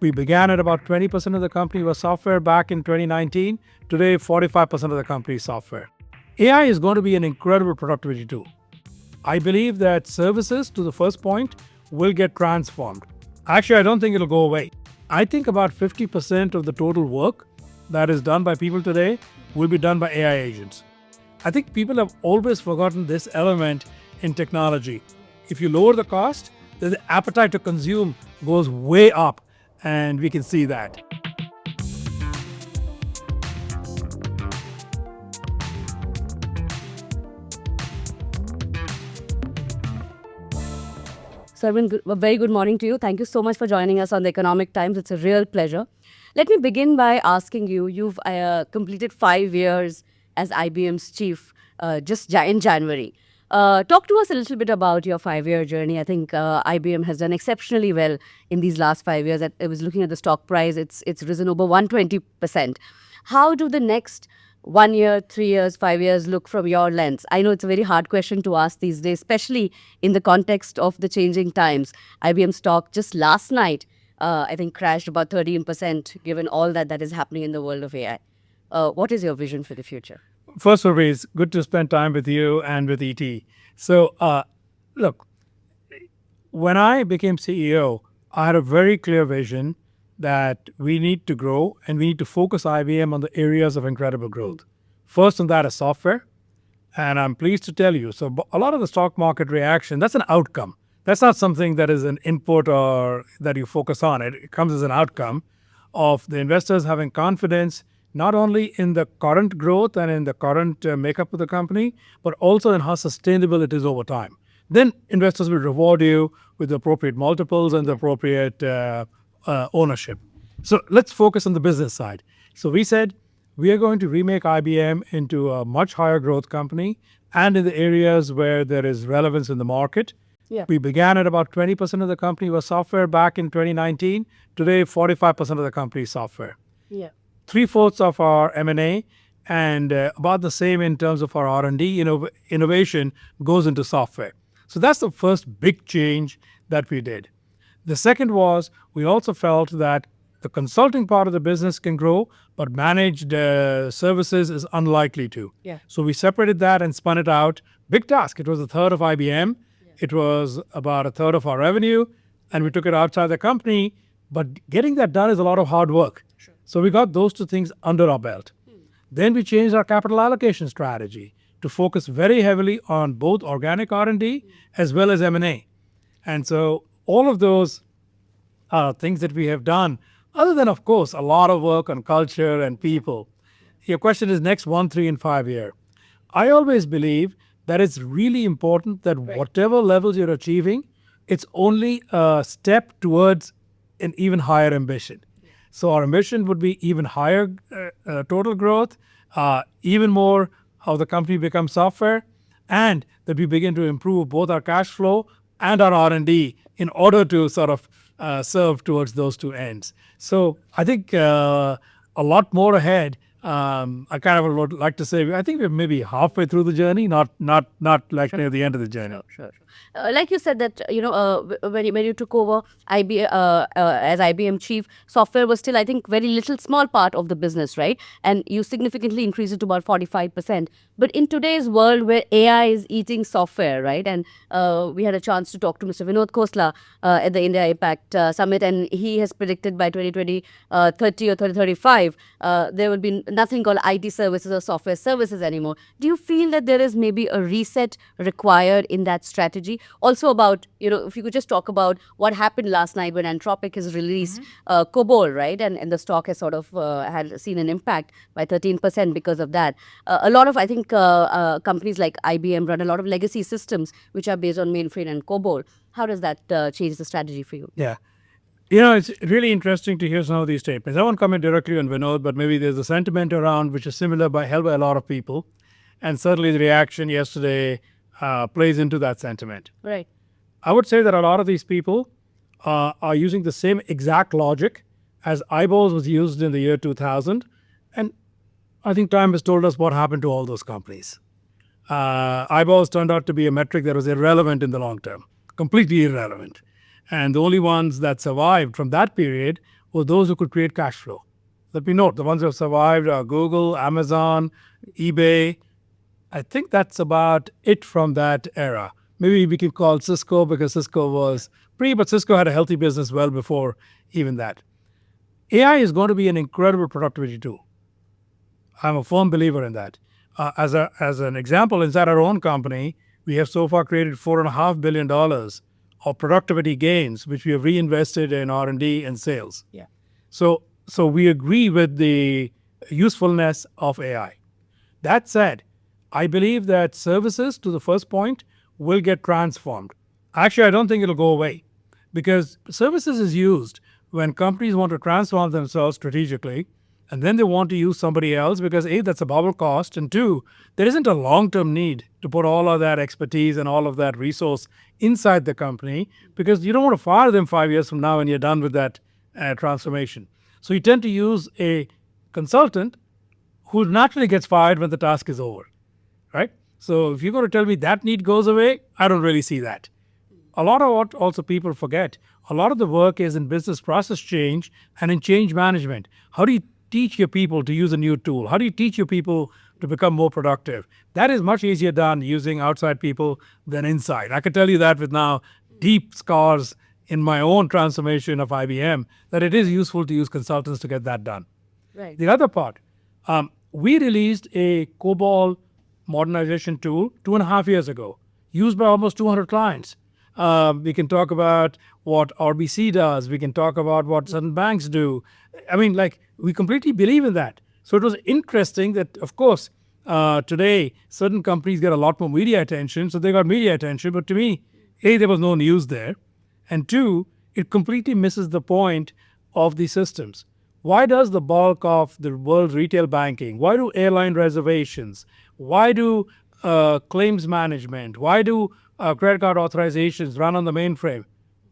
We began at about 20% of the company was software back in 2019. Today, 45% of the company is software. AI is going to be an incredible productivity tool. I believe that services, to the first point, will get transformed. Actually, I don't think it'll go away. I think about 50% of the total work that is done by people today will be done by AI agents. I think people have always forgotten this element in technology. If you lower the cost, then the appetite to consume goes way up, and we can see that. So, Arvind, a very good morning to you. Thank you so much for joining us on the Economic Times. It's a real pleasure. Let me begin by asking you, you've completed 5 years as IBM's chief in January. Talk to us a little bit about your 5-year journey. I think IBM has done exceptionally well in these last 5 years. I was looking at the stock price. It's risen over 120%. How do the next 1 year, 3 years, 5 years look from your lens? I know it's a very hard question to ask these days, especially in the context of the changing times. IBM stock just last night, I think, crashed about 13%, given all that is happening in the world of AI. What is your vision for the future? First, Surabhi, it's good to spend time with you and with ET. So, look, when I became CEO, I had a very clear vision that we need to grow and we need to focus IBM on the areas of incredible growth. First on that is software. And I'm pleased to tell you, so a lot of the stock market reaction, that's an outcome. That's not something that is an input or that you focus on. It comes as an outcome of the investors having confidence not only in the current growth and in the current makeup of the company, but also in how sustainable it is over time. Then investors will reward you with the appropriate multiples and the appropriate ownership. So let's focus on the business side. So we said we are going to remake IBM into a much higher growth company and in the areas where there is relevance in the market. Yeah. We began at about 20% of the company was software back in 2019. Today, 45% of the company is software. Yeah. 3/4 of our M&A and about the same in terms of our R&D innovation goes into software. So that's the first big change that we did. The second was we also felt that the consulting part of the business can grow, but managed services is unlikely to. Yeah. So we separated that and spun it out. Big task. It was 1/3 of IBM. It was about 1/3 of our revenue, and we took it outside the company. But getting that done is a lot of hard work. Sure. So we got those two things under our belt. Then we changed our capital allocation strategy to focus very heavily on both organic R&D as well as M&A. And so all of those things that we have done, other than, of course, a lot of work on culture and people. Your question is next 1, 3, and 5 year. I always believe that it's really important that whatever levels you're achieving, it's only a step towards an even higher ambition. So our ambition would be even higher total growth, even more how the company becomes software, and that we begin to improve both our cash flow and our R&D in order to sort of serve towards those two ends. So I think a lot more ahead. I kind of would like to say, I think we're maybe halfway through the journey, not like near the end of the journey. Sure. Like you said that, when you took over as IBM chief, software was still, I think, very little small part of the business, right? And you significantly increased it to about 45%. But in today's world where AI is eating software, right? And we had a chance to talk to Mr. Vinod Khosla at the India Impact Summit, and he has predicted by 2030 or 2035, there will be nothing called IT services or software services anymore. Do you feel that there is maybe a reset required in that strategy? Also about, if you could just talk about what happened last night when Anthropic has released COBOL, right? And the stock has sort of had seen an impact by 13% because of that. A lot of, I think, companies like IBM run a lot of legacy systems which are based on mainframe and COBOL. How does that change the strategy for you? Yeah. It's really interesting to hear some of these statements. I won't comment directly on Vinod, but maybe there's a sentiment around which is similar held by a lot of people. And certainly the reaction yesterday plays into that sentiment. Right. I would say that a lot of these people are using the same exact logic as eyeballs was used in the year 2000. And I think time has told us what happened to all those companies. Eyeballs turned out to be a metric that was irrelevant in the long term, completely irrelevant. And the only ones that survived from that period were those who could create cash flow. Let me note, the ones who have survived are Google, Amazon, eBay. I think that's about it from that era. Maybe we can call Cisco because Cisco was but Cisco had a healthy business well before even that. AI is going to be an incredible productivity tool. I'm a firm believer in that. As an example, inside our own company, we have so far created $4.5 billion of productivity gains, which we have reinvested in R&D and sales. Yeah. So we agree with the usefulness of AI. That said, I believe that services, to the first point, will get transformed. Actually, I don't think it'll go away because services is used when companies want to transform themselves strategically, and then they want to use somebody else because A, that's a bubble cost, and two, there isn't a long-term need to put all of that expertise and all of that resource inside the company because you don't want to fire them 5 years from now when you're done with that transformation. So you tend to use a consultant who naturally gets fired when the task is over, right? So if you're going to tell me that need goes away, I don't really see that. A lot of what also people forget, a lot of the work is in business process change and in change management. How do you teach your people to use a new tool? How do you teach your people to become more productive? That is much easier done using outside people than inside. I can tell you that with now deep scars in my own transformation of IBM, that it is useful to use consultants to get that done. Right. The other part, we released a COBOL modernization tool 2.5 years ago, used by almost 200 clients. We can talk about what RBC does. We can talk about what certain banks do. I mean, like, we completely believe in that. So it was interesting that, of course, today, certain companies get a lot more media attention, so they got media attention. But to me, A, there was no news there. And two, it completely misses the point of the systems. Why does the bulk of the world's retail banking, why do airline reservations, why do claims management, why do credit card authorizations run on the mainframe?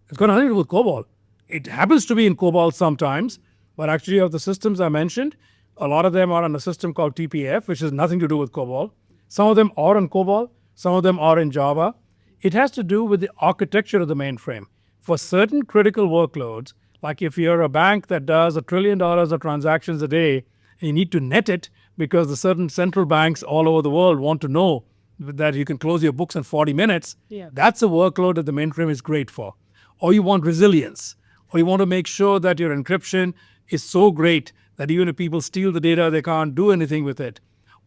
It's got nothing to do with COBOL. It happens to be in COBOL sometimes, but actually of the systems I mentioned, a lot of them are on a system called TPF, which has nothing to do with COBOL. Some of them are in COBOL, some of them are in Java. It has to do with the architecture of the mainframe. For certain critical workloads, like if you're a bank that does $1 trillion of transactions a day, and you need to net it because the certain central banks all over the world want to know that you can close your books in 40 minutes, that's a workload that the mainframe is great for. Or you want resilience, or you want to make sure that your encryption is so great that even if people steal the data, they can't do anything with it.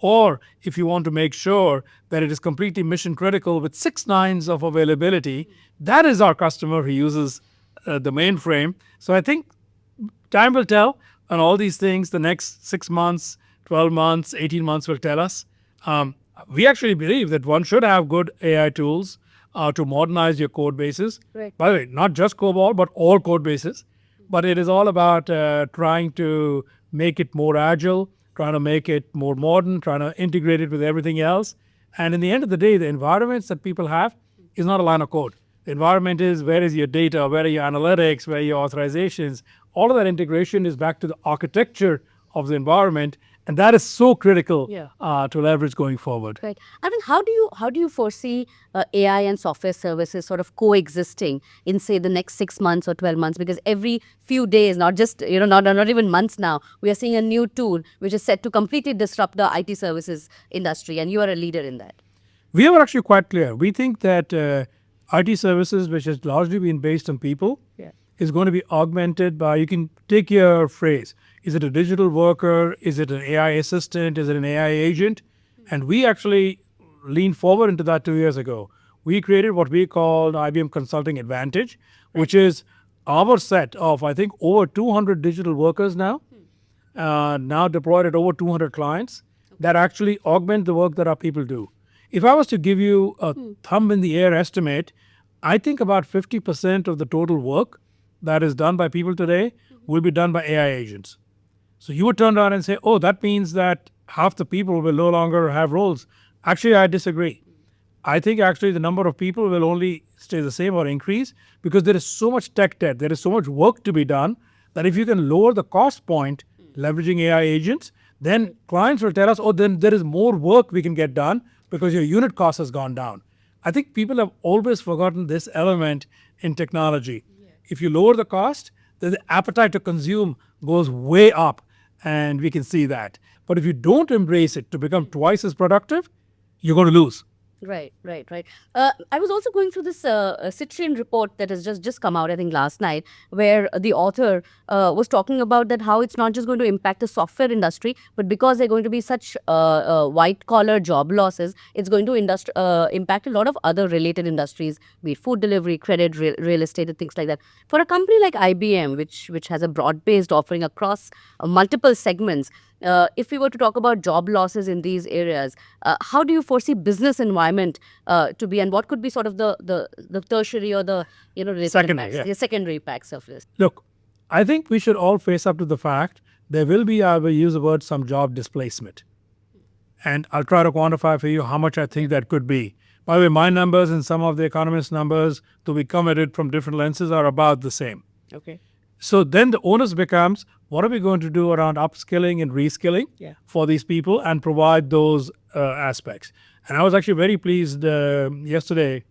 Or if you want to make sure that it is completely mission critical with 6 nines of availability, that is our customer who uses the mainframe. So I think time will tell on all these things. The next 6 months, 12 months, 18 months will tell us. We actually believe that one should have good AI tools to modernize your code bases. Right. By the way, not just COBOL, but all code bases. But it is all about trying to make it more agile, trying to make it more modern, trying to integrate it with everything else. And in the end of the day, the environments that people have is not a line of code. The environment is where is your data, where are your analytics, where are your authorizations. All of that integration is back to the architecture of the environment. And that is so critical to leverage going forward. Right. I mean, how do you foresee AI and software services sort of coexisting in, say, the next 6 months or 12 months? Because every few days, not just, not even months now, we are seeing a new tool which is set to completely disrupt the IT services industry. And you are a leader in that. We are actually quite clear. We think that IT services, which has largely been based on people, is going to be augmented by, you can take your phrase, is it a digital worker? Is it an AI assistant? Is it an AI agent? And we actually leaned forward into that 2 years ago. We created what we called IBM Consulting Advantage, which is our set of, I think, over 200 digital workers now, now deployed at over 200 clients that actually augment the work that our people do. If I was to give you a thumb in the air estimate, I think about 50% of the total work that is done by people today will be done by AI agents. So you would turn around and say, oh, that means that half the people will no longer have roles. Actually, I disagree. I think actually the number of people will only stay the same or increase because there is so much tech debt, there is so much work to be done that if you can lower the cost point leveraging AI agents, then clients will tell us, oh, then there is more work we can get done because your unit cost has gone down. I think people have always forgotten this element in technology. If you lower the cost, the appetite to consume goes way up, and we can see that. But if you don't embrace it to become twice as productive, you're going to lose. Right. I was also going through this Citrian report that has just come out, I think, last night, where the author was talking about that how it's not just going to impact the software industry, but because they're going to be such white collar job losses, it's going to impact a lot of other related industries, be it food delivery, credit, real estate, and things like that. For a company like IBM, which has a broad based offering across multiple segments. If we were to talk about job losses in these areas, how do you foresee business environment to be, and what could be sort of the tertiary or the related Secondary, impacts, the secondary impacts of this? Look, I think we should all face up to the fact there will be, I will use the word, some job displacement. And I'll try to quantify for you how much I think that could be. By the way, my numbers and some of the economists' numbers, to be come at it from different lenses, are about the same. Okay. So then the onus becomes, what are we going to do around upskilling and reskilling for these people and provide those aspects? And I was actually very pleased yesterday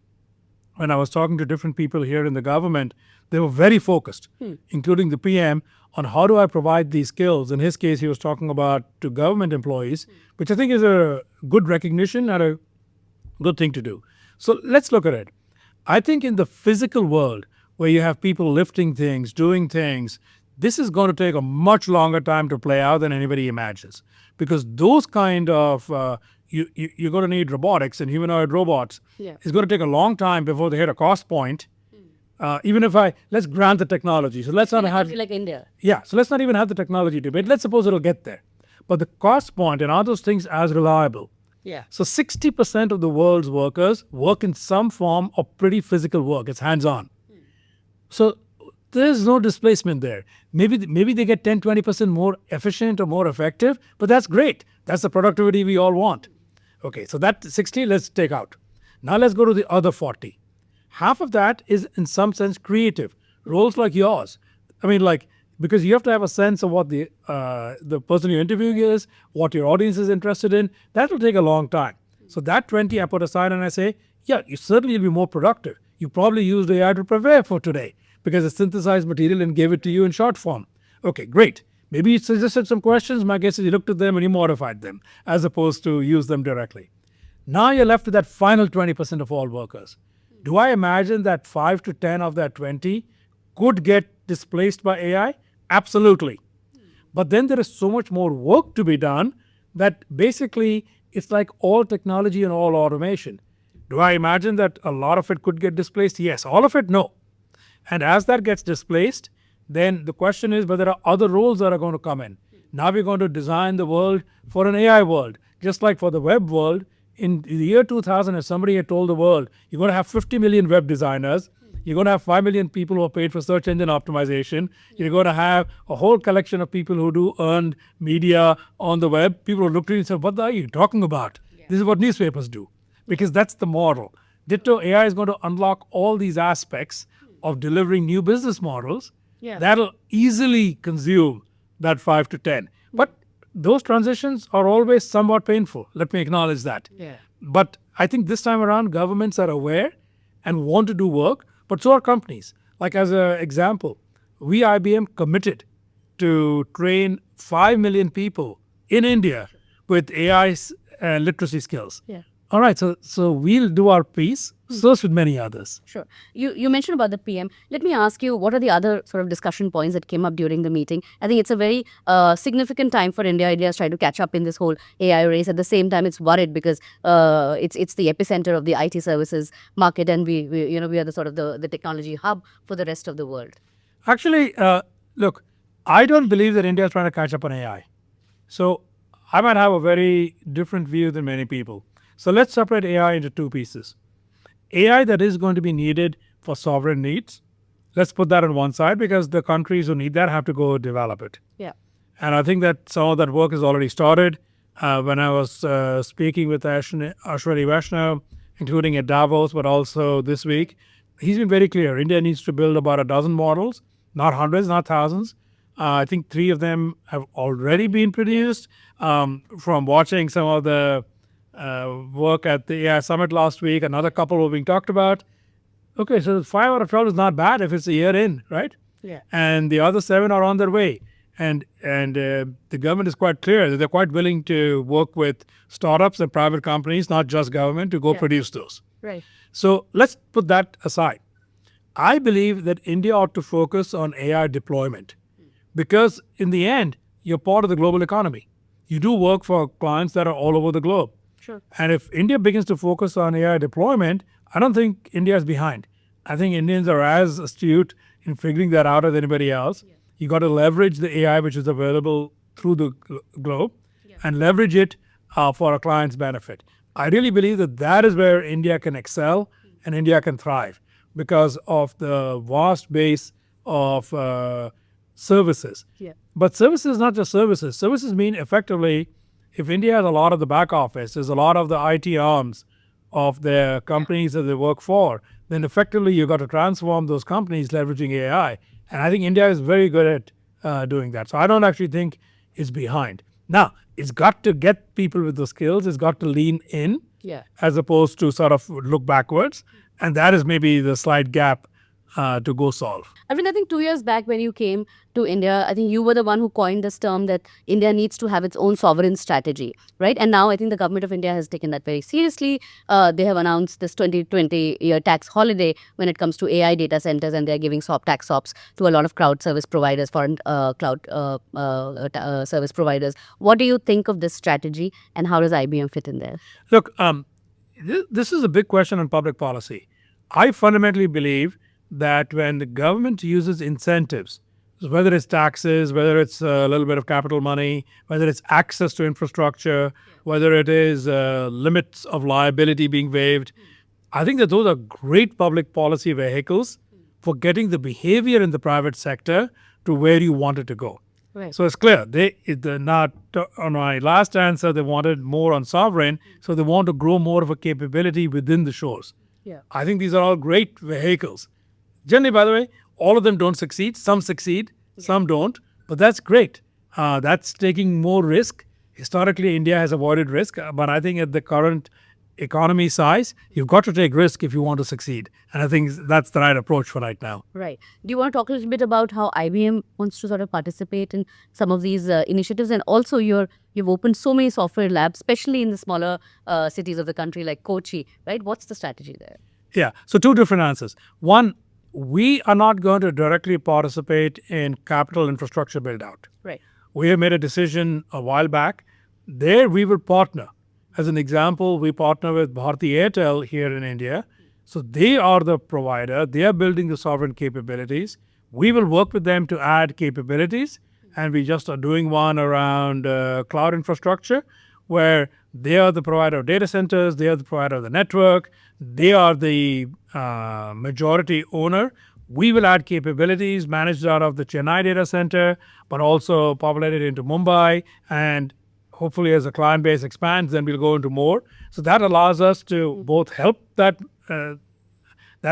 when I was talking to different people here in the government. They were very focused, including the PM, on how do I provide these skills. In his case, he was talking about to government employees, which I think is a good recognition and a good thing to do. So let's look at it. I think in the physical world, where you have people lifting things, doing things, this is going to take a much longer time to play out than anybody imagines. Because those kind of, you're going to need robotics and humanoid robots. It's going to take a long time before they hit a cost point. Even if let's grant the technology. So let's not have... like India. Yeah, so let's not even have the technology debate. Let's suppose it'll get there. But the cost point, and are those things as reliable? So 60% of the world's workers work in some form of pretty physical work. It's hands-on. So there's no displacement there. Maybe they get 10, 20% more efficient or more effective, but that's great. That's the productivity we all want. Okay, so that 60, let's take out. Now let's go to the other 40. Half of that is in some sense creative. Roles like yours. I mean, because you have to have a sense of what the person you're interviewing is, what your audience is interested in. That will take a long time. So that 20 I put aside and I say, yeah, you certainly will be more productive. You probably used AI to prepare for today because it synthesized material and gave it to you in short form. Okay, great. Maybe you suggested some questions. My guess is you looked at them and you modified them as opposed to use them directly. Now you're left with that final 20% of all workers. Do I imagine that 5 to 10 of that 20 could get displaced by AI? Absolutely. But then there is so much more work to be done that basically it's like all technology and all automation. Do I imagine that a lot of it could get displaced? Yes. All of it? No. And as that gets displaced, then the question is whether there are other roles that are going to come in. Now we're going to design the world for an AI world. Just like for the web world, in the year 2000, if somebody had told the world, you're going to have 50 million web designers, you're going to have 5 million people who are paid for search engine optimization, you're going to have a whole collection of people who do earned media on the web, people will look at you and say, what are you talking about? This is what newspapers do. Because that's the model. Ditto, AI is going to unlock all these aspects of delivering new business models that'll easily consume that 5 to 10. But those transitions are always somewhat painful. Let me acknowledge that. But I think this time around, governments are aware and want to do work, but so are companies. Like as an example, we IBM committed to train 5 million people in India with AI literacy skills. All right, so we'll do our piece, so should many others. Sure. You mentioned about the PM. Let me ask you, what are the other sort of discussion points that came up during the meeting? I think it's a very significant time for India. India is trying to catch up in this whole AI race. At the same time, it's worried because it's the epicenter of the IT services market, and we are the sort of the technology hub for the rest of the world. Actually, look, I don't believe that India is trying to catch up on AI. So I might have a very different view than many people. So let's separate AI into two pieces. AI that is going to be needed for sovereign needs, let's put that on one side because the countries who need that have to go develop it. And I think that some of that work has already started. When I was speaking with Ashwani Vaishnaw, including at Davos, but also this week, he's been very clear. India needs to build about a dozen models, not hundreds, not thousands. I think 3 of them have already been produced. From watching some of the work at the AI Summit last week, another couple were being talked about. Okay, so 5 out of 12 is not bad if it's a year in, right? Yeah. and the other 7 are on their way. And the government is quite clear that they're quite willing to work with startups and private companies, not just government, to go Yeah. produce those. Right. So let's put that aside. I believe that India ought to focus on AI deployment because, in the end, you're part of the global economy. You do work for clients that are all over the globe. Sure. And if India begins to focus on AI deployment, I don't think India is behind. I think Indians are as astute in figuring that out as anybody else. You got to leverage the AI which is available through the globe and leverage it for a client's benefit. I really believe that that is where India can excel and India can thrive because of the vast base of services. Yeah. But services, not just services. Services mean effectively, if India has a lot of the back office, there's a lot of the IT arms of the companies that they work for, then effectively you've got to transform those companies leveraging AI. And I think India is very good at doing that. So I don't actually think it's behind. Now, it's got to get people with the skills. It's got to lean in Yeah. as opposed to sort of look backwards. And that is maybe the slight gap to go solve. Arvind, I think 2 years back when you came to India, I think you were the one who coined this term that India needs to have its own sovereign strategy, right? And now I think the government of India has taken that very seriously. They have announced this 2020-year tax holiday when it comes to AI data centers, and they're giving tax SOPs to a lot of cloud service providers, foreign cloud service providers. What do you think of this strategy, and how does IBM fit in there? Look, this is a big question on public policy. I fundamentally believe that when the government uses incentives, whether it's taxes, whether it's a little bit of capital money, whether it's access to infrastructure, whether it is limits of liability being waived, I think that those are great public policy vehicles for getting the behavior in the private sector to where you want it to go. Right. So it's clear. On my last answer, they wanted more on sovereign, so they want to grow more of a capability within the shores. Yeah. I think these are all great vehicles. Generally, by the way, all of them don't succeed. Some succeed, some don't. But that's great. That's taking more risk. Historically, India has avoided risk. But I think at the current economy size, you've got to take risk if you want to succeed. And I think that's the right approach for right now. Right. Do you want to talk a little bit about how IBM wants to sort of participate in some of these initiatives? And also, you've opened so many software labs, especially in the smaller cities of the country like Kochi, right? What's the strategy there? Yeah. So 2 different answers. One, we are not going to directly participate in capital infrastructure build out. Right. We have made a decision a while back. There we will partner. As an example, we partner with Bharti Airtel here in India. So they are the provider. They are building the sovereign capabilities. We will work with them to add capabilities. And we just are doing one around cloud infrastructure where they are the provider of data centers. They are the provider of the network. They are the majority owner. We will add capabilities managed out of the Chennai data center, but also populated into Mumbai. And hopefully as the client base expands, then we'll go into more. So that allows us to both help that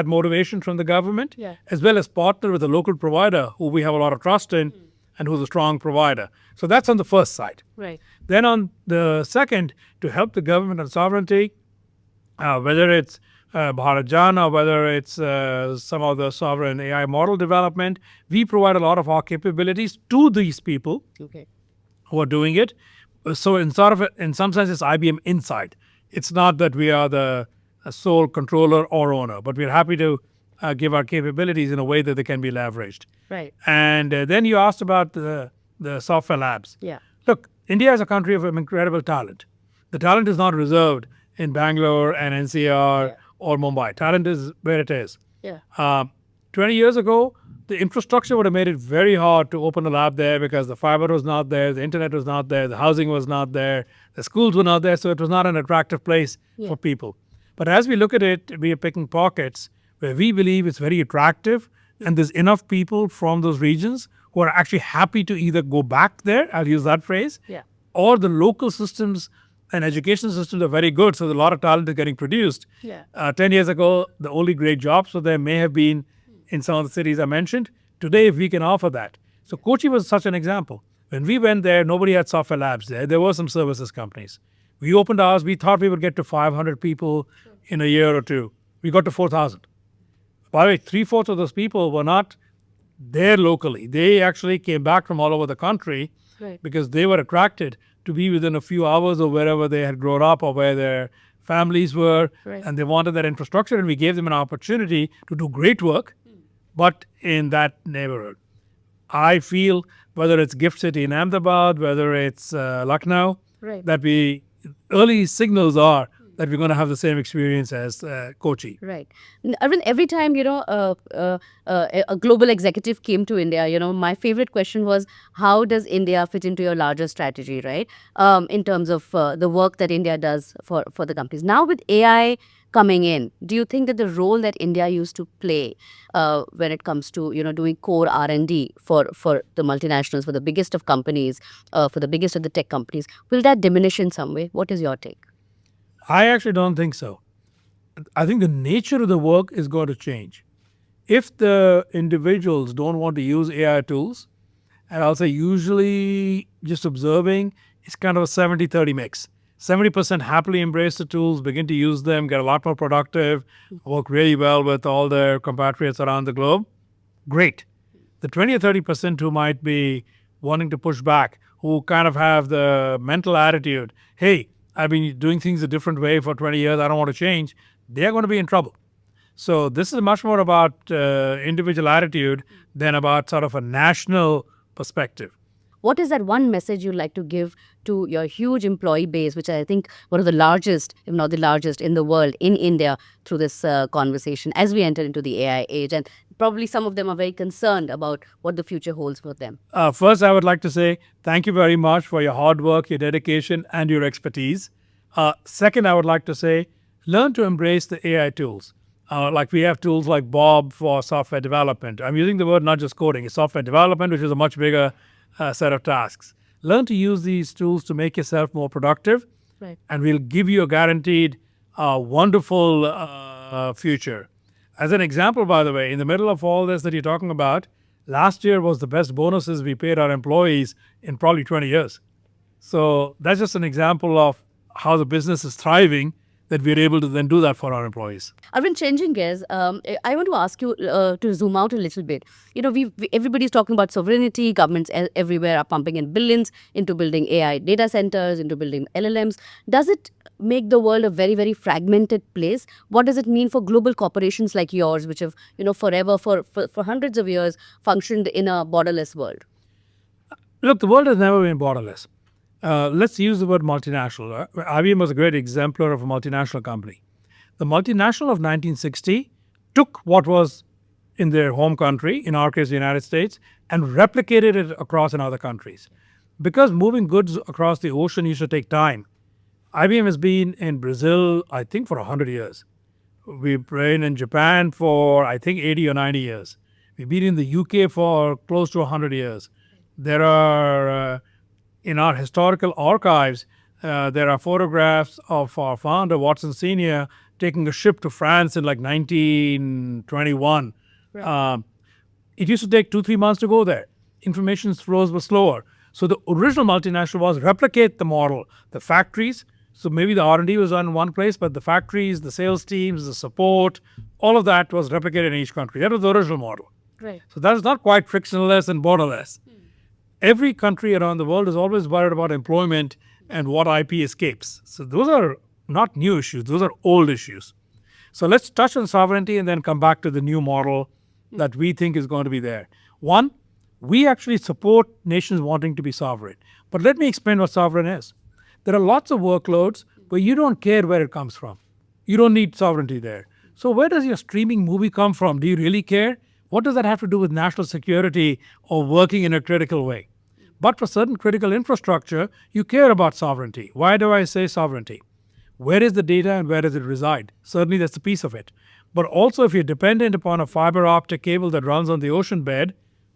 motivation from the government, as well as partner with a local provider who we have a lot of trust in and who's a strong provider. So that's on the first side. Right. Then on the second, to help the government on sovereignty, whether it's Bharatjan or whether it's some of the sovereign AI model development, we provide a lot of our capabilities to these people who are doing it. So in some sense, it's IBM inside. It's not that we are the sole controller or owner, but we're happy to give our capabilities in a way that they can be leveraged. Right. And then you asked about the software labs. Yeah. Look, India is a country of incredible talent. The talent is not reserved in Bangalore and NCR or Mumbai. Talent is where it is. Yeah. 20 years ago, the infrastructure would have made it very hard to open a lab there because the fiber was not there, the internet was not there, the housing was not there, the schools were not there, so it was not an attractive place for people. But as we look at it, we are picking pockets where we believe it's very attractive and there's enough people from those regions who are actually happy to either go back there, I'll use that phrase, or the local systems and education systems are very good, so a lot of talent is getting produced. 10 years ago, the only great jobs so there may have been in some of the cities I mentioned. Today, if we can offer that. So Kochi was such an example. When we went there, nobody had software labs there. There were some services companies. We opened ours. We thought we would get to 500 people in a year or two. We got to 4,000. By the way, 3/4 of those people were not there locally. They actually came back from all over the country Right. because they were attracted to be within a few hours of wherever they had grown up or where their families were, Right. and they wanted that infrastructure, and we gave them an opportunity to do great work, but in that neighborhood. I feel whether it's Gift City in Ahmedabad, whether it's Lucknow, Right. that we early signals are that we're going to have the same experience as Kochi. Right. Arvind, every time, a global executive came to India, my favorite question was, how does India fit into your larger strategy, right? In terms of the work that India does for the companies. Now with AI coming in, do you think that the role that India used to play when it comes to, doing core R&D for the multinationals, for the biggest of companies, for the biggest of the tech companies, will that diminish in some way? What is your take? I actually don't think so. I think the nature of the work is going to change. If the individuals don't want to use AI tools, and I'll say usually just observing, it's kind of a 70-30 mix. 70% happily embrace the tools, begin to use them, get a lot more productive, work really well with all their compatriots around the globe. Great. The 20 or 30% who might be wanting to push back, who kind of have the mental attitude, hey, I've been doing things a different way for 20 years, I don't want to change, they're going to be in trouble. So this is much more about individual attitude than about sort of a national perspective. What is that one message you'd like to give to your huge employee base, which I think one of the largest, if not the largest in the world, in India, through this conversation as we enter into the AI age? And probably some of them are very concerned about what the future holds for them. First, I would like to say thank you very much for your hard work, your dedication, and your expertise. Second, I would like to say learn to embrace the AI tools. Like we have tools like Bob for software development. I'm using the word not just coding, it's software development, which is a much bigger set of tasks. Learn to use these tools to make yourself more productive, Right. and we'll give you a guaranteed wonderful future. As an example, by the way, in the middle of all this that you're talking about, last year was the best bonuses we paid our employees in probably 20 years. So that's just an example of how the business is thriving, that we're able to then do that for our employees. Arvind, changing gears, I want to ask you to zoom out a little bit. Everybody's talking about sovereignty. Governments everywhere are pumping in billions into building AI data centers, into building LLMs. Does it make the world a very, very fragmented place? What does it mean for global corporations like yours, which have, forever, for hundreds of years, functioned in a borderless world? Look, the world has never been borderless. Let's use the word multinational. IBM was a great exemplar of a multinational company. The multinational of 1960 took what was in their home country, in our case, the United States, and replicated it across in other countries. Because moving goods across the ocean used to take time, IBM has been in Brazil, I think, for 100 years. We've been in Japan for, I think, 80 or 90 years. We've been in the UK for close to 100 years. There are in our historical archives, there are photographs of our founder, Watson Sr., taking a ship to France in like 1921. Right. It used to take 2-3 months to go there. Information flows were slower. So the original multinational was replicate the model, the factories. So maybe the R&D was done in one place, but the factories, the sales teams, the support, all of that was replicated in each country. That was the original model. Right. So that is not quite frictionless and borderless. Every country around the world is always worried about employment and what IP escapes. So those are not new issues, those are old issues. So let's touch on sovereignty and then come back to the new model that we think is going to be there. One, we actually support nations wanting to be sovereign. But let me explain what sovereign is. There are lots of workloads where you don't care where it comes from. You don't need sovereignty there. So where does your streaming movie come from? Do you really care? What does that have to do with national security or working in a critical way? But for certain critical infrastructure, you care about sovereignty. Why do I say sovereignty? Where is the data and where does it reside? Certainly that's a piece of it. But also if you're dependent upon a fiber optic cable that runs on the ocean bed,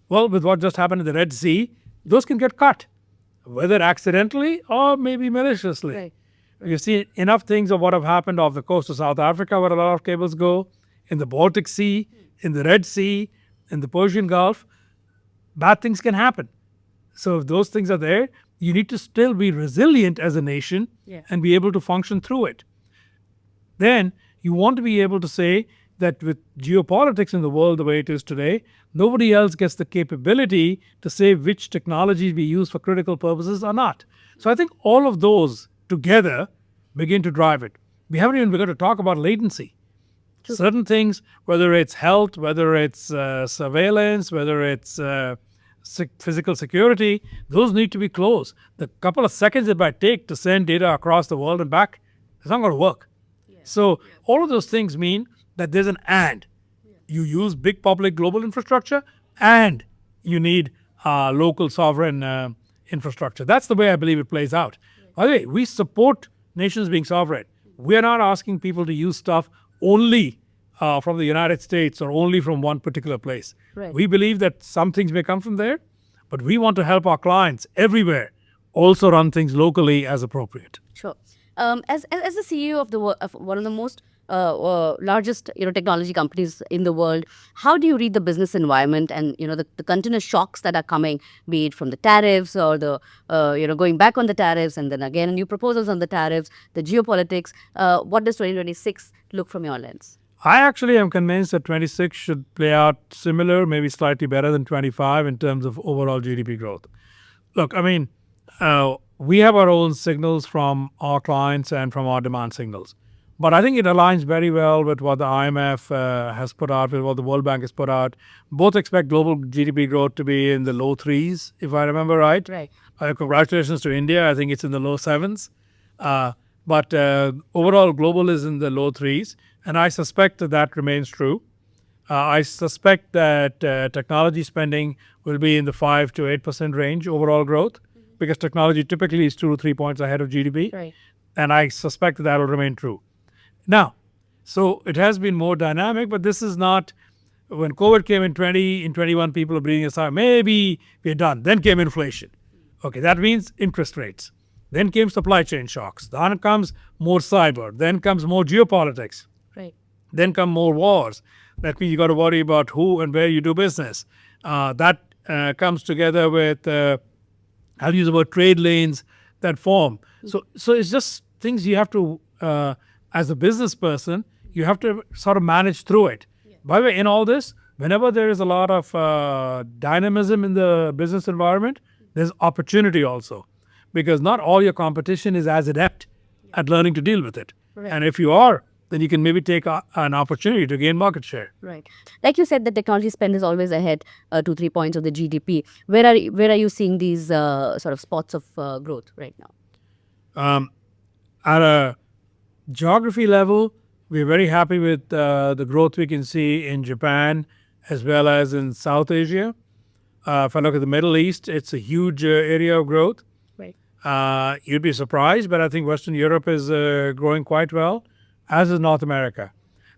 well, with what just happened in the Red Sea, those can get cut, whether accidentally or maybe maliciously. Right. You see enough things of what have happened off the coast of South Africa where a lot of cables go, in the Baltic Sea, in the Red Sea, in the Persian Gulf. Bad things can happen. So if those things are there, you need to still be resilient as a nation and be able to function through it. Then you want to be able to say that with geopolitics in the world the way it is today, nobody else gets the capability to say which technologies we use for critical purposes or not. So I think all of those together begin to drive it. We haven't even begun to talk about latency. Certain things, whether it's health, whether it's surveillance, whether it's physical security, those need to be close. The couple of seconds it might take to send data across the world and back, it's not going to work. So all of those things mean that there's an and. You use big public global infrastructure and you need local sovereign infrastructure. That's the way I believe it plays out. By the way, we support nations being sovereign. We're not asking people to use stuff only from the United States or only from one particular place. Right. We believe that some things may come from there, but we want to help our clients everywhere also run things locally as appropriate. Sure. As the CEO of one of the most largest technology companies in the world, how do you read the business environment and the continuous shocks that are coming, be it from the tariffs or the going back on the tariffs and then again new proposals on the tariffs, the geopolitics? What does 2026 look from your lens? I actually am convinced that 26 should play out similar, maybe slightly better than 25 in terms of overall GDP growth. Look, I mean, we have our own signals from our clients and from our demand signals. But I think it aligns very well with what the IMF has put out, with what the World Bank has put out. Both expect global GDP growth to be in the low threes, if I remember right. Right. Congratulations to India. I think it's in the low sevens. But overall, global is in the low threes. And I suspect that remains true. I suspect that technology spending will be in the 5 to 8% range overall growth, because technology typically is 2 to 3 points ahead of GDP. Right. And I suspect that will remain true. Now, so it has been more dynamic, but this is not, when COVID came in 21, people are breathing a sigh, maybe we're done. Then came inflation. Okay, that means interest rates. Then came supply chain shocks. Then comes more cyber. Then comes more geopolitics. Right. Then come more wars. That means you got to worry about who and where you do business. That comes together with, I'll use the word trade lanes that form. So it's just things you have to, as a business person, you have to sort of manage through it. Yeah. By the way, in all this, whenever there is a lot of dynamism in the business environment, there's opportunity also. Because not all your competition is as adept at learning to deal with it. Right. And if you are, then you can maybe take an opportunity to gain market share. Right. Like you said, the technology spend is always ahead 2-3 points of the GDP. Where are you seeing these sort of spots of growth right now? At a geography level, we're very happy with the growth we can see in Japan as well as in South Asia. If I look at the Middle East, it's a huge area of growth. Right. You'd be surprised, but I think Western Europe is growing quite well, as is North America.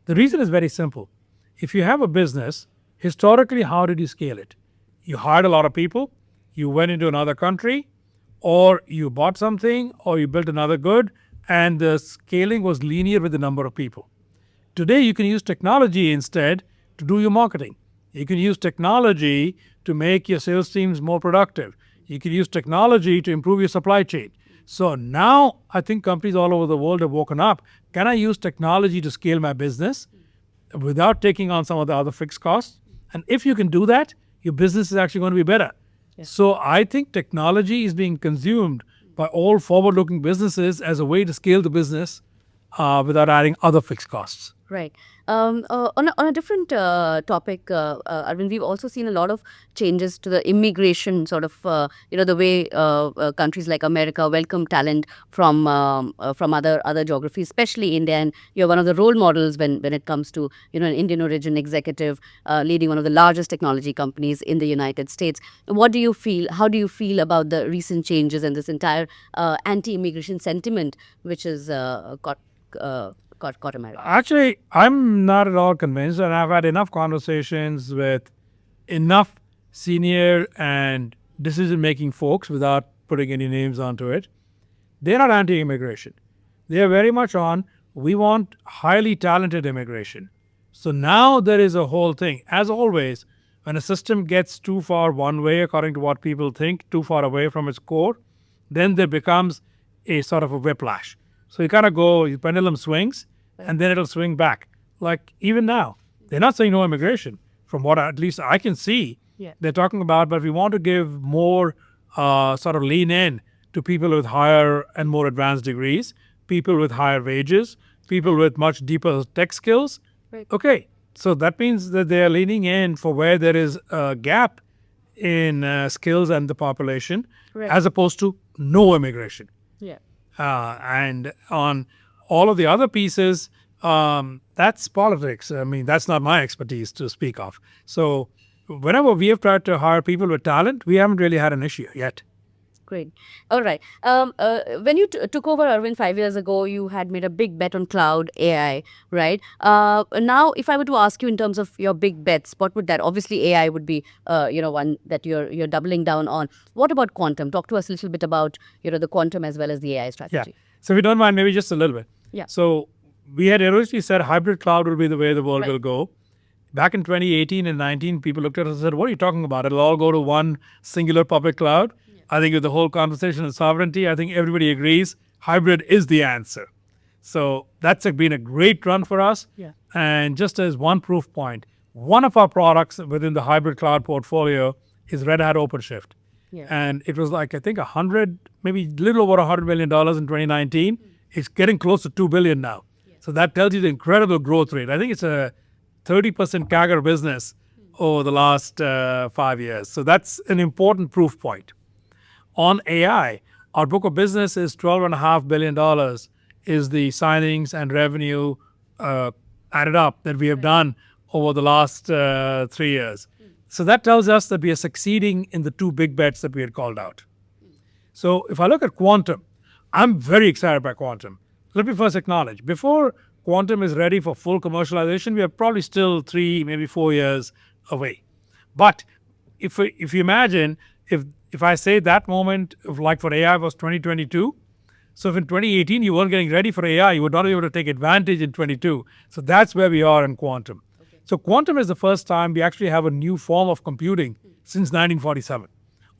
The reason is very simple. If you have a business, historically, how did you scale it? You hired a lot of people, you went into another country, or you bought something, or you built another good, and the scaling was linear with the number of people. Today, you can use technology instead to do your marketing. You can use technology to make your sales teams more productive. You can use technology to improve your supply chain. So now I think companies all over the world have woken up. Can I use technology to scale my business without taking on some of the other fixed costs? And if you can do that, your business is actually going to be better. Yeah. So I think technology is being consumed by all forward-looking businesses as a way to scale the business without adding other fixed costs. Right. On a different topic, Arvind, we've also seen a lot of changes to the immigration sort of, the way countries like America welcome talent from other geographies, especially India. And you're one of the role models when it comes to, an Indian origin executive leading one of the largest technology companies in the United States. What do you feel? How do you feel about the recent changes and this entire anti-immigration sentiment, which has caught America? Actually, I'm not at all convinced, and I've had enough conversations with enough senior and decision-making folks without putting any names onto it. They're not anti-immigration. They are very much on, we want highly talented immigration. So now there is a whole thing. As always, when a system gets too far one way, according to what people think, too far away from its core, then there becomes a sort of a whiplash. So you kind of go, your pendulum swings, and then it'll swing back. like even now, they're not saying no immigration. From what at least I can see, they're talking about, but we want to give more sort of lean in to people with higher and more advanced degrees, people with higher wages, people with much deeper tech skills. Right. Okay, so that means that they are leaning in for where there is a gap in skills and the population, Right. as opposed to no immigration. Yeah. And on all of the other pieces, that's politics. I mean, that's not my expertise to speak of. So whenever we have tried to hire people with talent, we haven't really had an issue yet. Great. All right. When you took over Arvind 5 years ago, you had made a big bet on cloud AI, right? Now, if I were to ask you in terms of your big bets, what would that? Obviously, AI would be, one that you're doubling down on. What about quantum? Talk to us a little bit about, the quantum as well as the AI Yeah. strategy. So if you don't mind, maybe just a little bit. Yeah. So we had originally said hybrid cloud will be the way the world Right. will go. Back in 2018 and 19, people looked at us and said, what are you talking about? It'll all go to one singular public cloud. I think with the whole conversation of sovereignty, I think everybody agrees hybrid is the answer. So that's been a great run for us. Yeah. And just as one proof point, one of our products within the hybrid cloud portfolio is Red Hat OpenShift. Yeah. And it was like, I think 100, maybe a little over $100 million in 2019. It's getting close to 2 billion now. So that tells you the incredible growth rate. I think it's a 30% CAGR business over the last 5 years. So that's an important proof point. On AI, our book of business is $12.5 billion is the signings and revenue added up that we have done over the last 3 years. So that tells us that we are succeeding in the two big bets that we had called out. So if I look at quantum, I'm very excited by quantum. Let me first acknowledge, before quantum is ready for full commercialization, we are probably still 3, maybe 4 years away. But if you imagine, if I say that moment, like for AI was 2022, so if in 2018 you weren't getting ready for AI, you would not be able to take advantage in 22. So that's where we are in quantum. Okay. So quantum is the first time we actually have a new form of computing since 1947.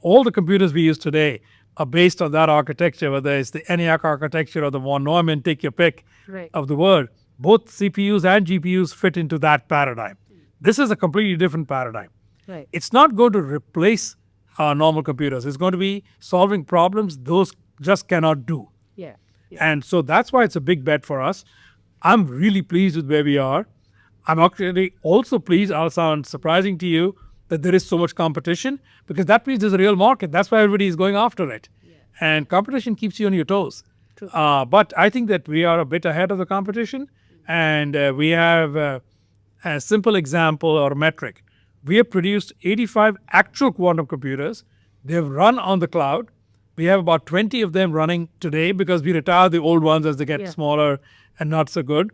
All the computers we use today are based on that architecture, whether it's the ENIAC architecture or the von Neumann, take your pick, Right. of the word. Both CPUs and GPUs fit into that paradigm. This is a completely different paradigm. Right. It's not going to replace normal computers. It's going to be solving problems those just cannot do. Yeah. And so that's why it's a big bet for us. I'm really pleased with where we are. I'm actually also pleased, I'll sound surprising to you, that there is so much competition, because that means there's a real market. That's why everybody is going after it. Yeah. And competition keeps you on your toes. True. But I think that we are a bit ahead of the competition, and we have a simple example or metric. We have produced 85 actual quantum computers. They have run on the cloud. We have about 20 of them running today because we retire the old ones as they get smaller and not so good.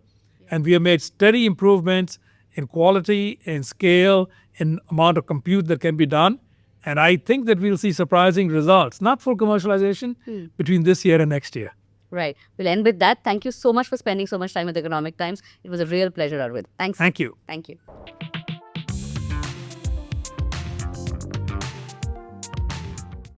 And we have made steady improvements in quality, in scale, in amount of compute that can be done. And I think that we'll see surprising results, not full commercialization, between this year and next year. Right. We'll end with that. Thank you so much for spending so much time with Economic Times. It was a real pleasure, Arvind. Thanks. Thank you. Thank you.